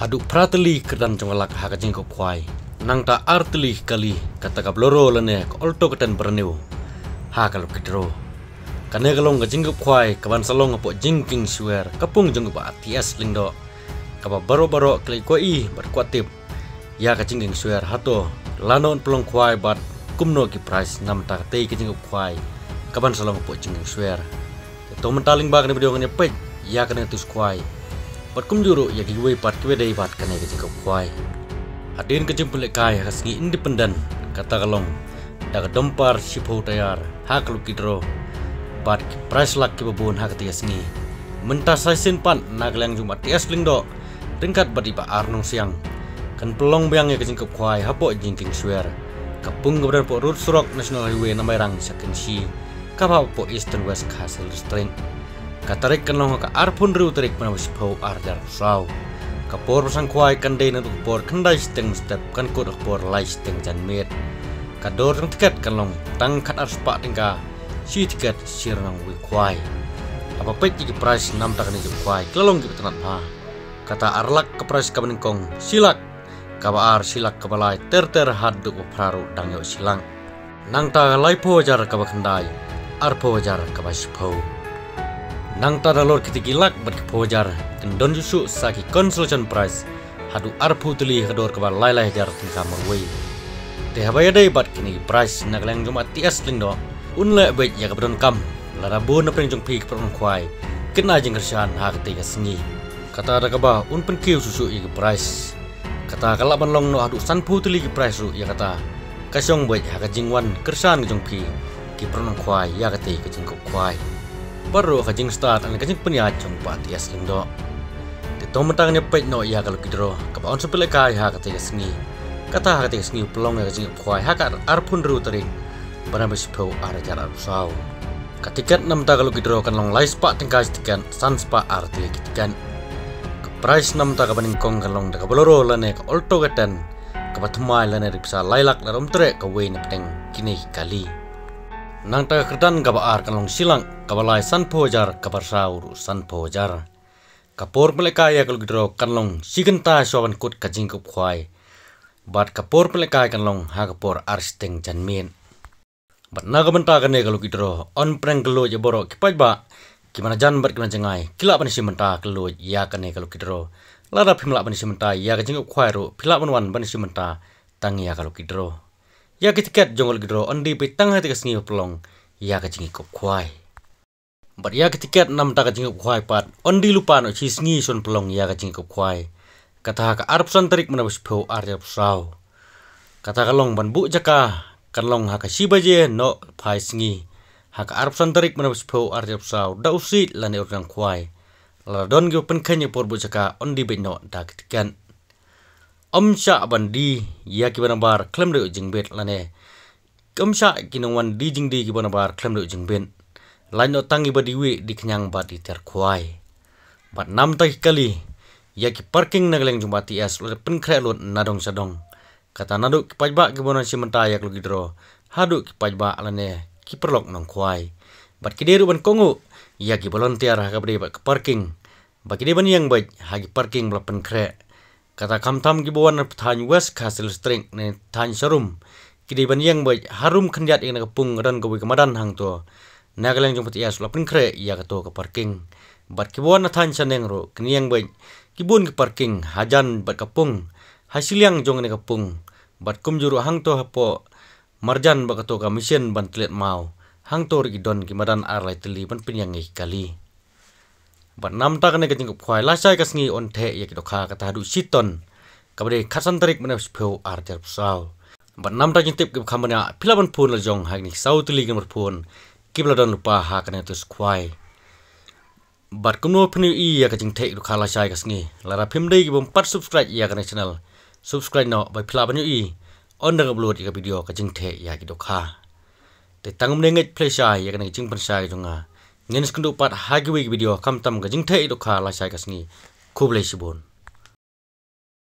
Haduk prateli kedan cengolak haka jengkop kwai. Nang ta arteli kali kata kabloro lene ko olto kedan berniu. Haka lo kidro. Kane kalong ka jengkop kwai kaban salong po jingking swear kapung jengkop atias lingdo. Kaba baro-baro kali kwai berkuatip. Ya ka jingking swear hato lanon pelong kwai bat kumno ki price nam ta tei ka jengkop kwai. Kaban salong po jingking swear. To mentaling bag ni video ngene pej ya kane tus kwai. Pat kum juru ya giwe pat kwedai bat kane ke jengkop kwai. Hadin ke jemput kai hasngi independen kata kalong daga dompar sipo tayar hak lu kidro bat price lak ke babun hak tiasngi menta saisen pan naglang jumat tias lingdo ringkat bat iba arnong siang kan pelong bayang ya ke jengkop kwai hapo jingking swear kapung keberan po road surok national highway namerang sakensi kapal po eastern west castle string katarik kan long ka arpun ru tarik panawis po ardar saw kapor pasang kwai kan day na por kandai steng step kan kod por lai steng jan met kador ng tiket kan long tang kat arspa tingka si tiket sirnang wi kwai apa pet ki price nam tak ni kwai kelong ki tanat ha kata arlak ke price kabaning kong silak kabar silak kabalai ter haduk praru dang yo silang nang ta lai po jar kabakandai arpo jar kabaspo nang ta dalor kitikilak berkepojar kendon jusu saki consultation price hadu arpu tuli hador kabar lai jar tingka marwei te habaya dai bat kini price naglang jumat tias lingdo unle bet ya kabron kam lara bun apeng jong pi kapron kwai kena jeng kersan hak tiga sengi kata ada kaba un pen kiu susu i price kata kalak ban long no hadu sanpu tuli ki price ru ya kata kasong bet hak jingwan kersan jong pi ki pron kwai ya kati ke jengkop kwai baru kajing start ane kajing penyacung pak tias lindo. Di tomentang nyepet no ya kalau kidro kabaon sepele kai ha kata sengi. Kata ha kata sengi pelong ya kajing kuai ha kat arpun ru tarik. Barang bespo ada cara usau. Katikat nam ta kalau kidro kan long lais pak tingkai tikan sans pak arti kitikan. Ke price nam ta kabaning kong kan long daga boloro lane ka olto gatan. Kabatumai lane ripsa lailak larom trek ka wei nepteng kini kali. Nang ta kerdan kabar kan long silang kabalai san pojar kabar saur san pojar kapor peleka ya kalau gidro kan long sigenta soban kut kajing kup kwai bat kapor peleka kan long ha kapor arsteng janmin bat naga benta kan kalau gidro on preng gelo ya boro kipai ba gimana jan bat gimana jengai kila pan simenta gelo ya kan kalau gidro lada pimla pan simenta ya kajing kup kwai ro pila pan pan simenta tang ya kalau gidro ya ketiket jongol gidro ondi pitang hati kesngi pelong ya kajing kup kwai bat ya ketiket nam ta kajing kup kwai pat ondi lupa no cisngi son pelong ya kajing kup kwai kata ka arp son tarik menabus po arja saw kata kalong ban bu jaka kalong haka sibaje no pai sngi haka arp son tarik menabus po arja saw da usit lane orang kwai la don gi pen kanya por bu jaka ondi be no da ketikan Omsha bandi ya kibanabar klem de jingbet lane Omsha kinongwan di jingdi kibanabar klem de jingbet lain tangi badiwi di kenyang badi terkwai bat nam tai kali ya ki parking nagleng jumbati as lo pen krelot nadong sadong kata naduk ki pajba kibona simenta ya lo gidro haduk ki pajba lane ki perlok nong kwai bat kideru ban kongu ya ki volunteer ha kabde ba parking ba kide ban yang baj ha ki parking bla pen kre kata kamtam gibuan than west castle string ne than sharum kidi ban yang bai harum khandiat ing kapung ran gawi kamadan hang to nagaleng jong patias lapin kre ya kato ke parking bat gibuan than saneng ro kniang bai kibun ke parking hajan bat kapung hasilyang jong ne kapung bat kum juru hang to hapo marjan ba kato ka mission ban tlet mau hang to ri don kimadan arlai teli ban pinyang kali bat nam ta kane kajing kwai la sai kasngi on the ya kidokha kata hadu siton kabade khasan tarik mana speu arjar saw bat nam ta jintip ke khamana philaban phun la jong hagni south league number phun kibladon lupa ha kane tus kwai bat kumno phni i ya kajing the kidokha la sai kasngi lara phimdei gibom pat subscribe ya kane channel subscribe no bai philaban i on da upload ya video kajing the ya kidokha te tangum nenget play sai ya kane jing pan sai jonga Ngen skundu pat hagi video kam tam gajing te idokha la sai kasngi kublai sibon